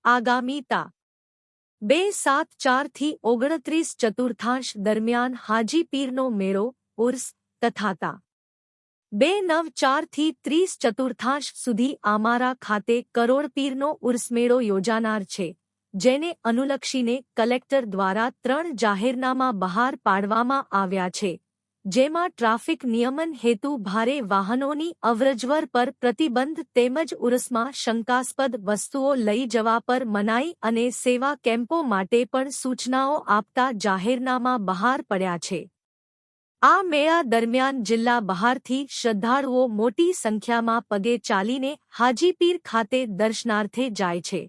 આગામી તા 2/7/4 થી 29 ચતુર્થાંશ દરમિયાન હાજીપીરનો મેળો ઉર્સ તથા તા 2/9/4 થી 30 ચતુર્થાંશ સુધી આમારા ખાતે કરોડપીરનો ઉર્સમેળો યોજાનાર છે, જેને અનુલક્ષીને કલેક્ટર દ્વારા 3 જાહેરનામા બહાર પાડવામાં આવ્યા છે, જેમાં ટ્રાફિક નિયમન હેતુ ભારે વાહનોની અવરજવર પર પ્રતિબંધ તેમજ ઉર્સમાં શંકાસ્પદ વસ્તુઓ લઈ જવા પર મનાઈ અને સેવા કેમ્પો માટે પણ સૂચનાઓ આપતા જાહેરનામા બહાર પડ્યા છે. આ મેળા દરમિયાન જિલ્લા બહારથી શ્રદ્ધાળુઓ મોટી સંખ્યામાં પગે ચાલીને હાજીપીર ખાતે દર્શનાર્થે જાય છે.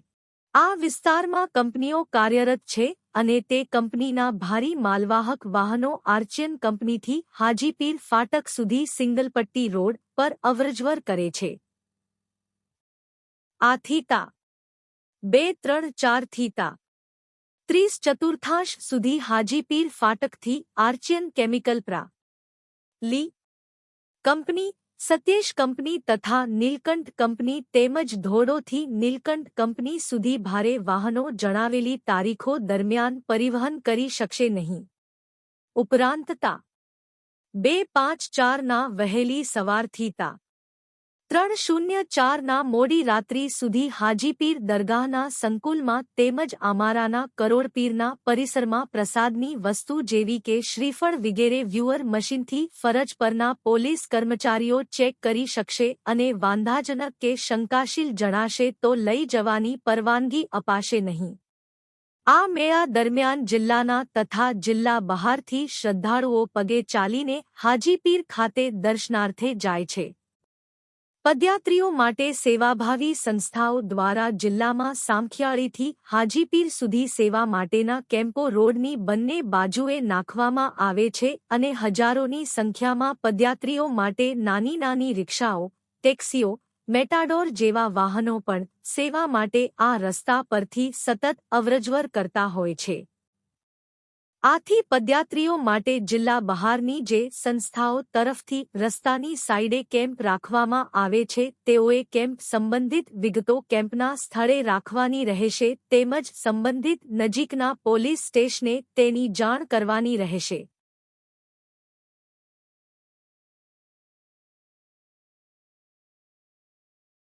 આ વિસ્તારમાં કંપનીઓ કાર્યરત છે અને તે કંપનીના ભારી માલવાહક વાહનો આર્ચિયન કંપનીથી હાજીપીર ફાટક સુધી સિંગલપટ્ટી રોડ પર અવરજવર કરે છે. આથી તા 2/3/4 થી તા 30 ચતુર્થાંશ સુધી હાજીપીર ફાટકથી આર્ચિયન કેમિકલ પ્રા. લી. કંપની, સત્યેશ કંપની તથા નીલકંઠ કંપની તેમજ ધોરડોથી નીલકંઠ કંપની સુધી ભારે વાહનો જણાવેલી તારીખો દરમિયાન પરિવહન કરી શકશે નહીં. ઉપરાંત તા 2/5/4 ના વહેલી સવારથી તા 3/0/4 ના મોડી રાત્રિ સુધી હાજીપીર દરગાહના સંકુલમાં તેમજ અમારાના કરોડપીરના પરિસરમાં પ્રસાદની વસ્તુ જેવી કે શ્રીફળ વગેરે વ્યુઅર મશીનથી ફરજ પરના પોલીસ કર્મચારીઓ ચેક કરી શકશે અને વાંધાજનક કે શંકાશીલ જણાશે તો લઈ જવાની પરવાનગી અપાશે નહીં. આ મેળા દરમિયાન જિલ્લાના તથા જિલ્લા બહારથી શ્રદ્ધાળુઓ પગે ચાલીને હાજીપીર ખાતે દર્શનાર્થે જાય છે. પદયાત્રીઓ માટે સેવાભાવી સંસ્થાઓ દ્વારા જિલ્લામાં સામખિયાળીથી હાજીપીર સુધી સેવા માટેના કેમ્પો રોડની બંને બાજુએ નાખવામાં આવે છે અને હજારોની સંખ્યામાં પદયાત્રીઓ માટે નાની નાની રિક્ષાઓ, ટેક્સીઓ, મેટાડોર જેવા વાહનો પણ સેવા માટે આ રસ્તા પરથી સતત અવરજવર કરતા હોય છે. આથી પદયાત્રીઓ માટે જિલ્લા બહારની જે સંસ્થાઓ તરફથી રસ્તાની સાઇડે કેમ્પ રાખવામાં આવે છે તેઓએ કેમ્પ સંબંધિત વિગતો કેમ્પના સ્થળે રાખવાની રહેશે તેમજ સંબંધિત નજીકના પોલીસ સ્ટેશને તેની જાણ કરવાની રહેશે.